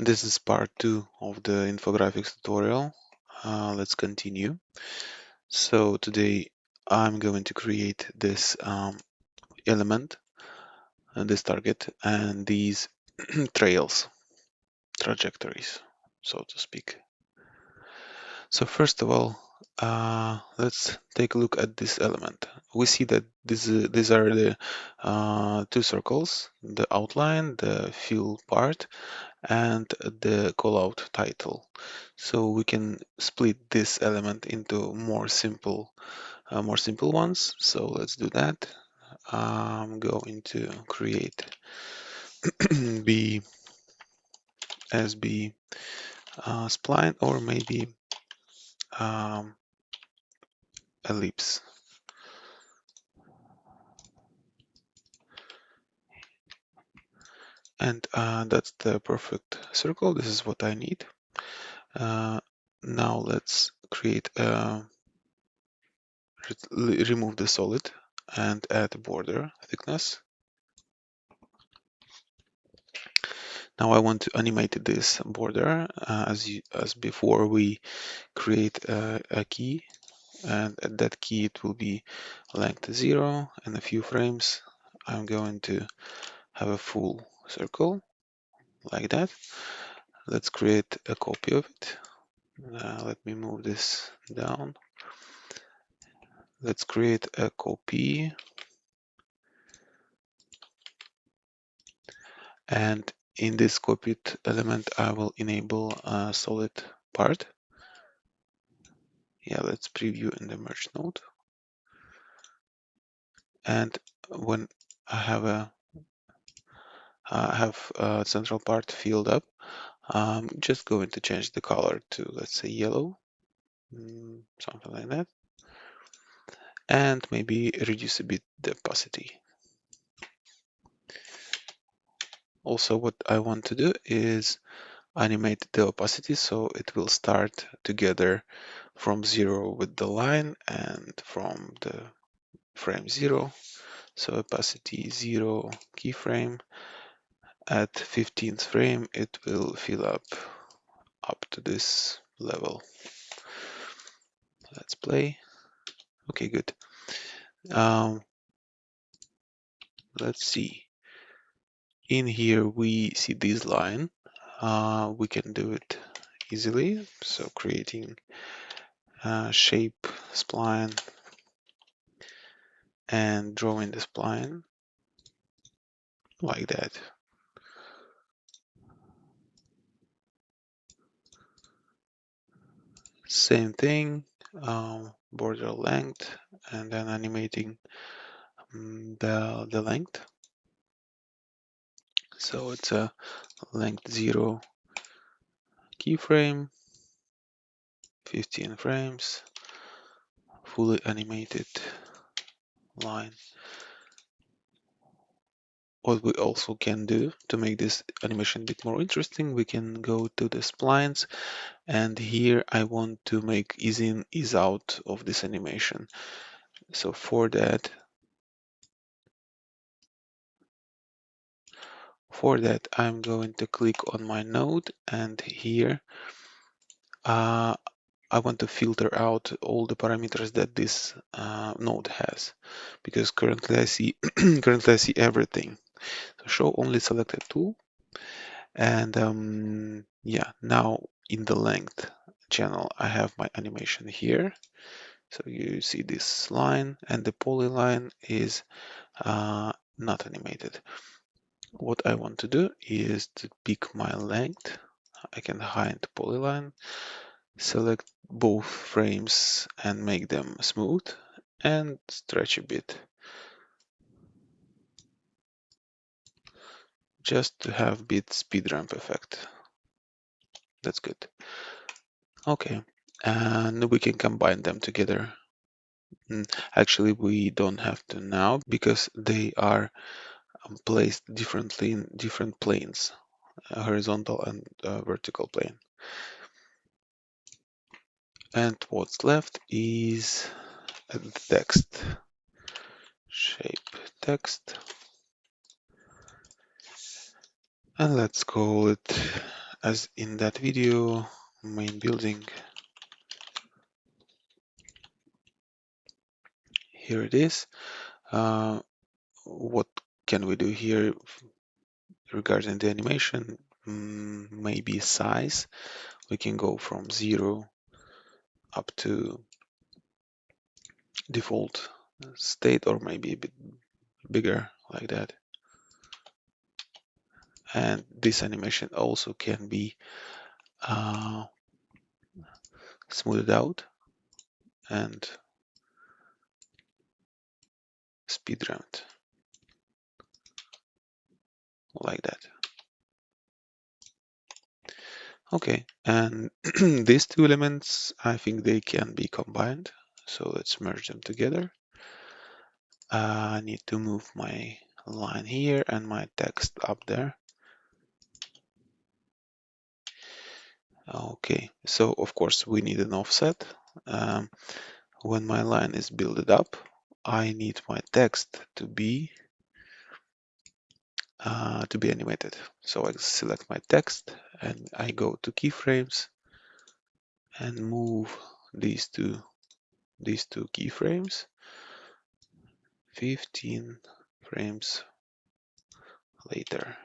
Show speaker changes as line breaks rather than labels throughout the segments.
This is part 2 of the infographics tutorial. Let's continue. So today I'm going to create this element, this target, and these trails, trajectories, so to speak. So first of all, let's take a look at this element. We see that these are the two circles, the outline, the fill part, and the callout title. So we can split this element into more simple ones. So let's do that. I'm going to create B SB spline, or maybe um, ellipse. And that's the perfect circle. This is what I need. Now let's create remove the solid and add border thickness. Now I want to animate this border as before. We create a key, and at that key it will be length 0 and a few frames. I'm going to have a full circle like that. Let's create a copy of it. Let me move this down. Let's create a copy, and in this copied element I will enable a solid part. Yeah, let's preview in the merge node. And when I have a central part filled up, I'm just going to change the color to, let's say, yellow, something like that, and maybe reduce a bit the opacity. Also, what I want to do is animate the opacity so it will start together from 0 with the line and from the frame 0. So opacity 0 keyframe. At 15th frame it will fill up to this level. Let's play. Okay, good. Let's see. In here we see this line. We can do it easily. So creating a shape spline and drawing the spline like that. Same thing, border length, and then animating the length. So it's a length 0 keyframe, 15 frames, fully animated line. What we also can do to make this animation a bit more interesting, we can go to the splines, and here I want to make ease in, ease out of this animation. So for that I'm going to click on my node, and here I want to filter out all the parameters that this node has, because currently I see everything. So show only selected tool, and yeah, now in the length channel I have my animation here. So you see this line, and the polyline is not animated. What I want to do is to pick my length. I can hide polyline, select both frames and make them smooth, and stretch a bit, just to have bit speed ramp effect. That's good. Okay, and we can combine them together. Actually, we don't have to now because they are placed differently in different planes, horizontal and vertical plane. And what's left is the text, shape text, and let's call it as in that video, main building. Here it is. What can we do here regarding the animation? Maybe size. We can go from 0 up to default state, or maybe a bit bigger like that. And this animation also can be smoothed out and speed ramped like that. Okay, and these two elements, I think they can be combined. So let's merge them together. I need to move my line here and my text up there. Okay, so of course we need an offset. When my line is built up, I need my text to be animated. So I select my text and I go to keyframes and move these two keyframes 15 frames later.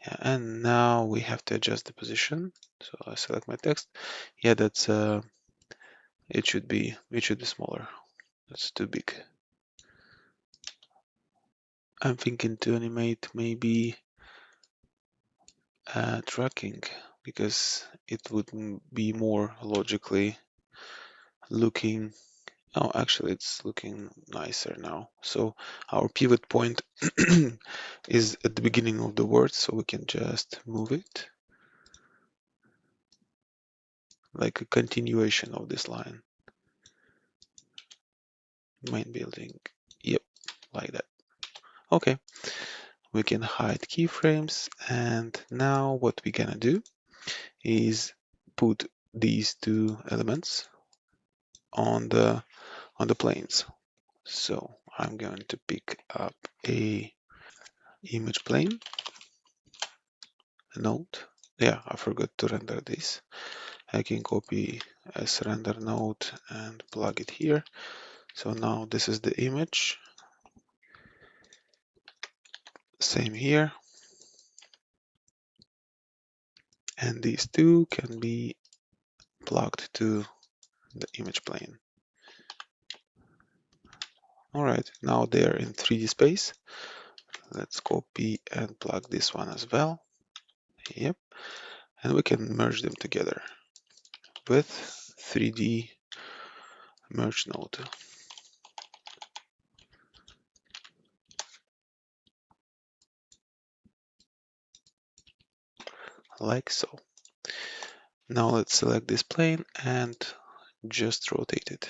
Yeah, and now we have to adjust the position. So I select my text. Yeah, that's it should be smaller. That's too big. I'm thinking to animate maybe tracking, because it would be more logically looking. Oh, actually, it's looking nicer now. So our pivot point is at the beginning of the word, so we can just move it like a continuation of this line. Main building. Yep, like that. Okay, we can hide keyframes, and now what we're gonna do is put these two elements on the planes. So I'm going to pick up a image plane node. Yeah, I forgot to render this. I can copy as render node and plug it here. So now this is the image. Same here. And these two can be plugged to the image plane. All right, now they're in 3D space. Let's copy and plug this one as well. Yep, and we can merge them together with 3D merge node. Like so. Now let's select this plane and just rotate it.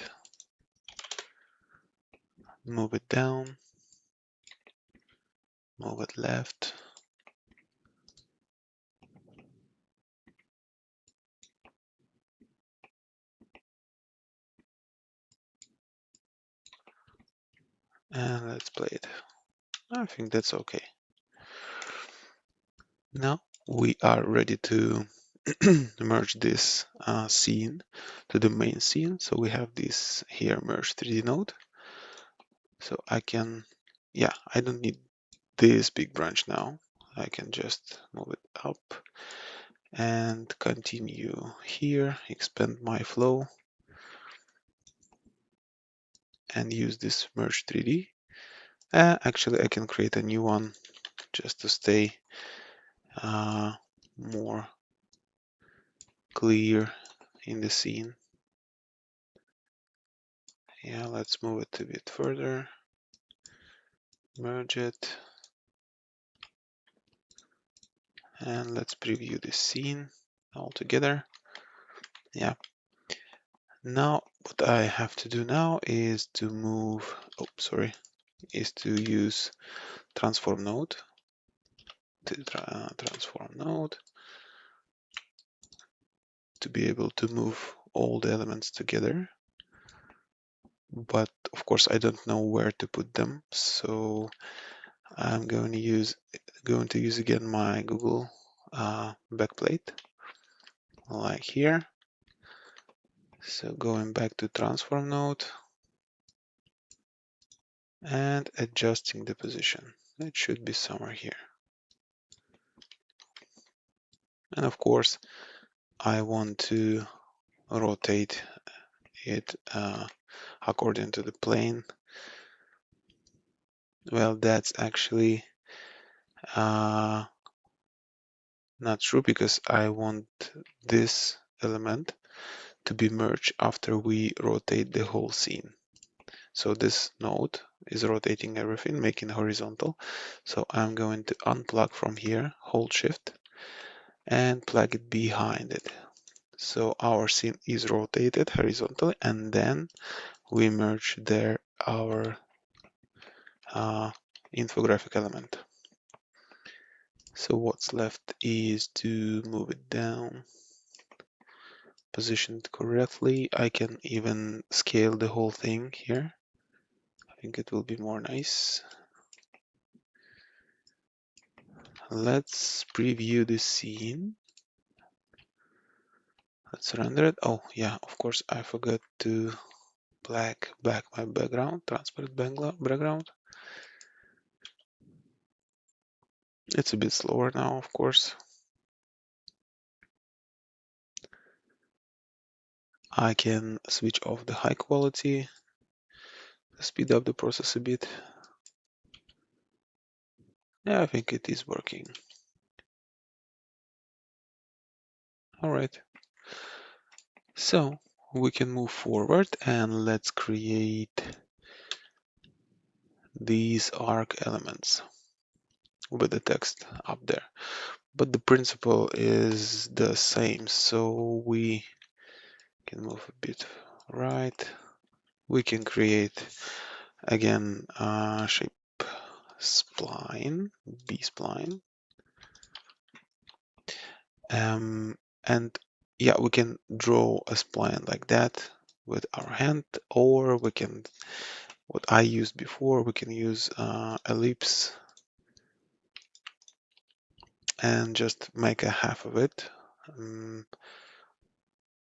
Move it down, move it left. And let's play it. I think that's okay. Now we are ready to merge this scene to the main scene. So we have this here merge 3D node. So I can, yeah, I don't need this big branch now. I can just move it up and continue here, expand my flow and use this merge 3D. Actually, I can create a new one just to stay more clear in the scene. Yeah, let's move it a bit further, merge it, and let's preview this scene all together. Yeah. Now what I have to do now is to move, is to use transform node, to be able to move all the elements together. But of course I don't know where to put them, so I'm going to use again my Google backplate, like here. So going back to transform node and adjusting the position. It should be somewhere here. And of course, I want to rotate it according to the plane. Well, that's actually not true because I want this element to be merged after we rotate the whole scene. So this node is rotating everything, making horizontal. So I'm going to unplug from here, hold shift, and plug it behind it. So our scene is rotated horizontally, and then we merge there our infographic element. So what's left is to move it down, position it correctly. I can even scale the whole thing here. I think it will be more nice. Let's preview the scene. Let's render it. Oh yeah, of course I forgot to black my background, transparent background. It's a bit slower now, of course. I can switch off the high quality, speed up the process a bit. Yeah, I think it is working. All right. So we can move forward and let's create these arc elements with the text up there. But the principle is the same. So we can move a bit right. We can create again shape spline, B spline. And yeah, we can draw a spline like that with our hand, or we can, what I used before, we can use ellipse and just make a half of it.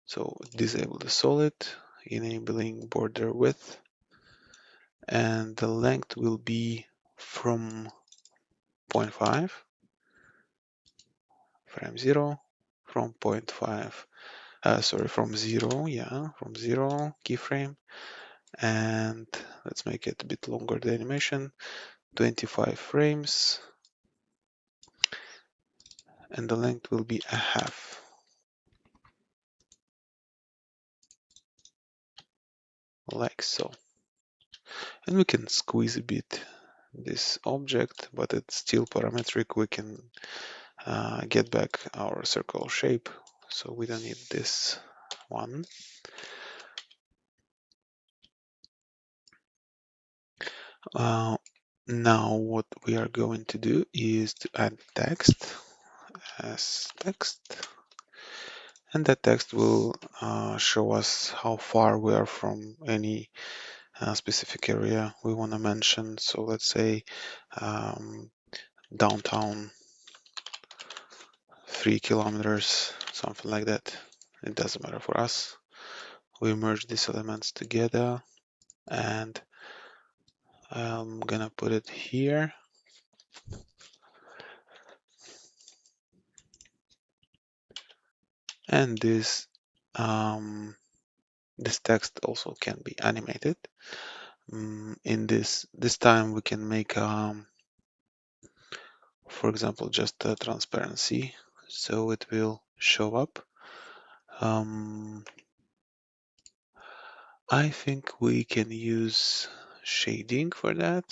So disable the solid, enabling border width, and the length will be from 0.5 frame 0, from 0.5 sorry, from 0, yeah, from 0 keyframe, and let's make it a bit longer, the animation, 25 frames, and the length will be a half, like so. And we can squeeze a bit this object, but it's still parametric. We can get back our circle shape, so we don't need this one. Now what we are going to do is to add text as text, and that text will show us how far we are from any specific area we want to mention. So let's say downtown 3 kilometers, something like that. It doesn't matter for us. We merge these elements together, and I'm gonna put it here. And this text also can be animated. In this time we can make for example just a transparency, so it will show up. I think we can use shading for that,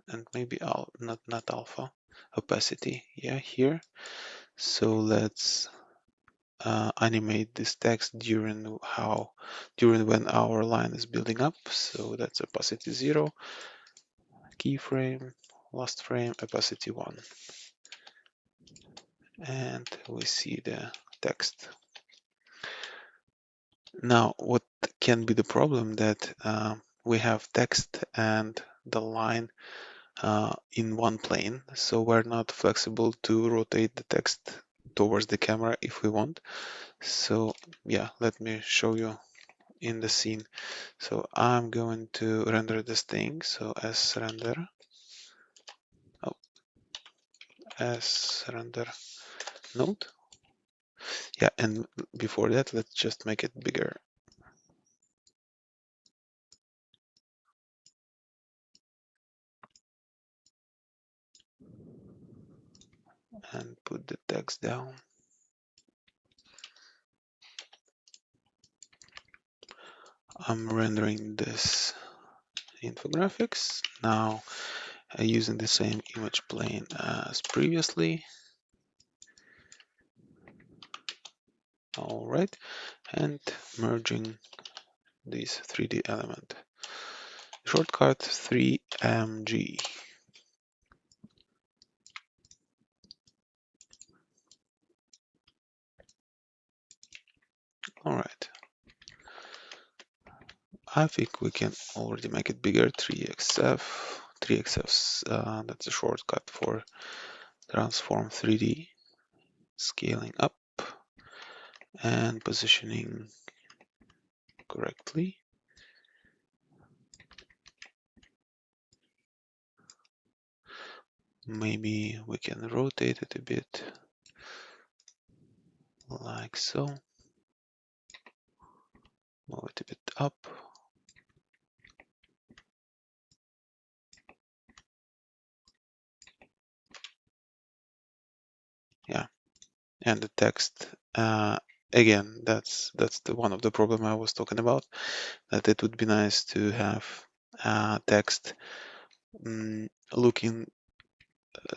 and maybe not alpha, opacity, yeah, here. So let's animate this text during when our line is building up. So that's opacity 0, keyframe, last frame, opacity 1, and we see the text. Now, what can be the problem that we have text and the line in one plane, so we're not flexible to rotate the text towards the camera if we want. So yeah, let me show you in the scene. So I'm going to render this thing. So as render, oh, as render node. Yeah, and before that, let's just make it bigger. And put the text down. I'm rendering this infographics now using the same image plane as previously. All right, and merging this 3D element. Shortcut 3MG. All right. I think we can already make it bigger. 3XF. 3XF, that's a shortcut for transform 3D. Scaling up and positioning correctly. Maybe we can rotate it a bit, like so. Move it a bit up. Yeah, and the text. Again, that's the one of the problem I was talking about. That it would be nice to have text looking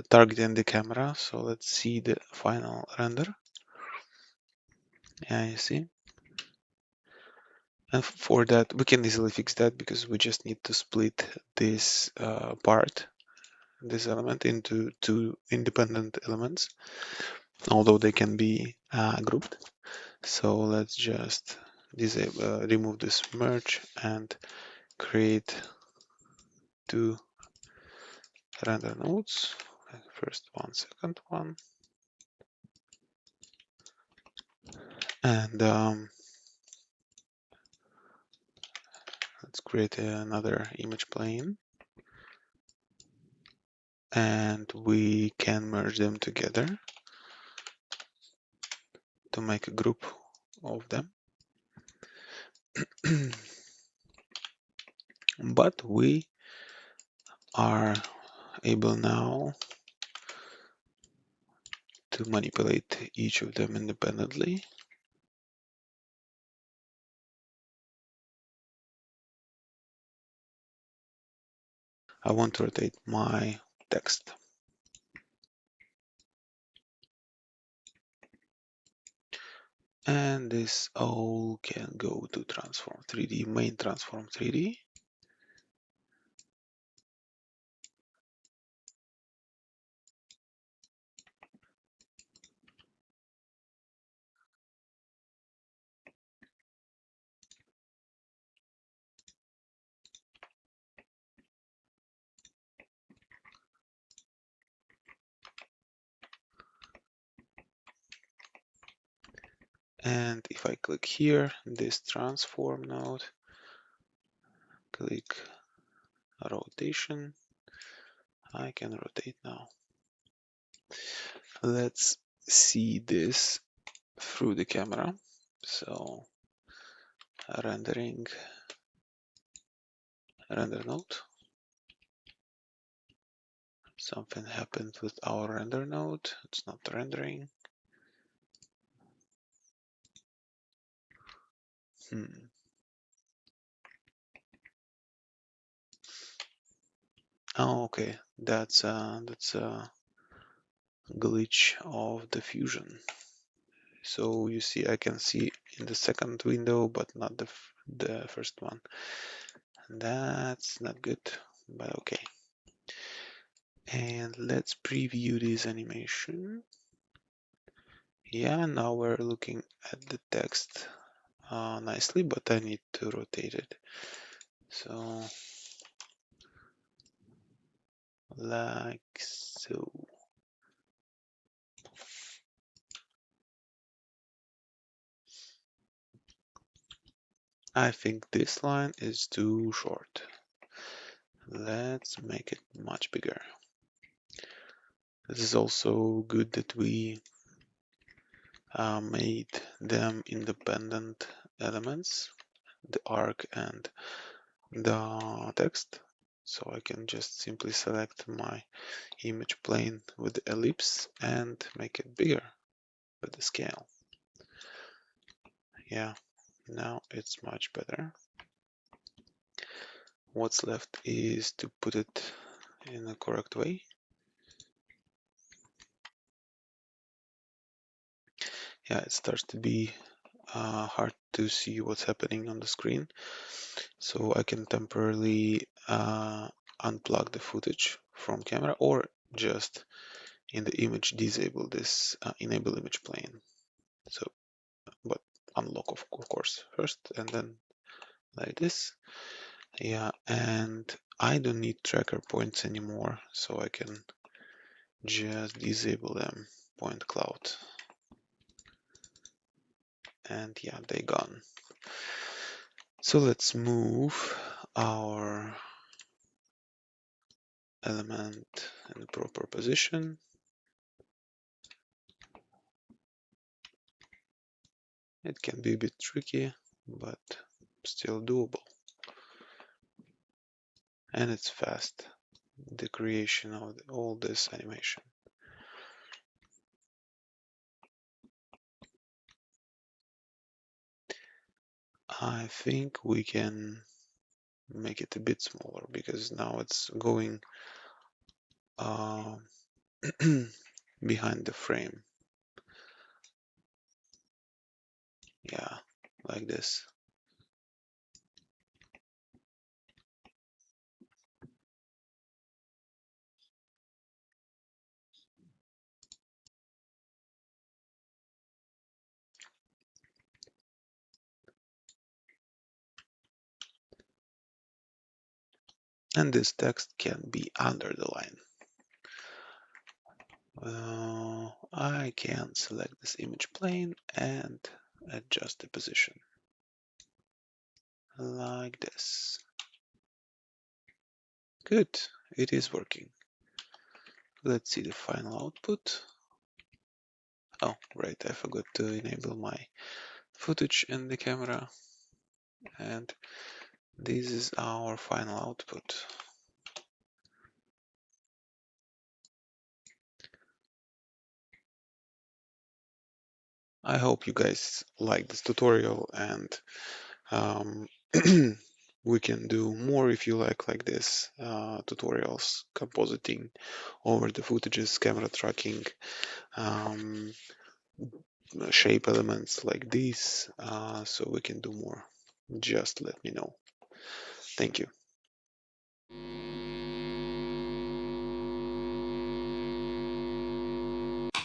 targeting the camera. So let's see the final render. Yeah, you see. And for that, we can easily fix that because we just need to split this this element into two independent elements, although they can be grouped. So let's just remove this merge and create two render nodes. First one, second one. And let's create another image plane. And we can merge them together to make a group of them. But we are able now to manipulate each of them independently. I want to rotate my text. And this all can go to transform 3D, main transform 3D. And if I click here, this transform node, click rotation, I can rotate now. Let's see this through the camera. So rendering, render node. Something happened with our render node. It's not rendering. Oh, okay. That's a glitch of the fusion. So you see, I can see in the second window, but not the first one. That's not good, but okay. And let's preview this animation. Yeah, now we're looking at the text nicely, but I need to rotate it. So like so. I think this line is too short. Let's make it much bigger. This is also good that we made them independent elements, the arc and the text. So I can just simply select my image plane with the ellipse and make it bigger with the scale. Yeah, now it's much better. What's left is to put it in the correct way. Yeah, it starts to be hard to see what's happening on the screen. So I can temporarily unplug the footage from camera, or just in the image disable this enable image plane. So, but unlock of course first, and then like this. Yeah, and I don't need tracker points anymore, so I can just disable them, point cloud, and yeah, they gone. So let's move our element in the proper position. It can be a bit tricky, but still doable. And it's fast, the creation of all this animation. I think we can make it a bit smaller because now it's going uh, behind the frame. Yeah, like this. And this text can be under the line. I can select this image plane and adjust the position like this. Good, it is working. Let's see the final output. Oh, right, I forgot to enable my footage in the camera. And this is our final output. I hope you guys like this tutorial, and um, we can do more if you like this tutorials, compositing over the footages, camera tracking, um, shape elements like these, so we can do more. Just let me know. Thank you.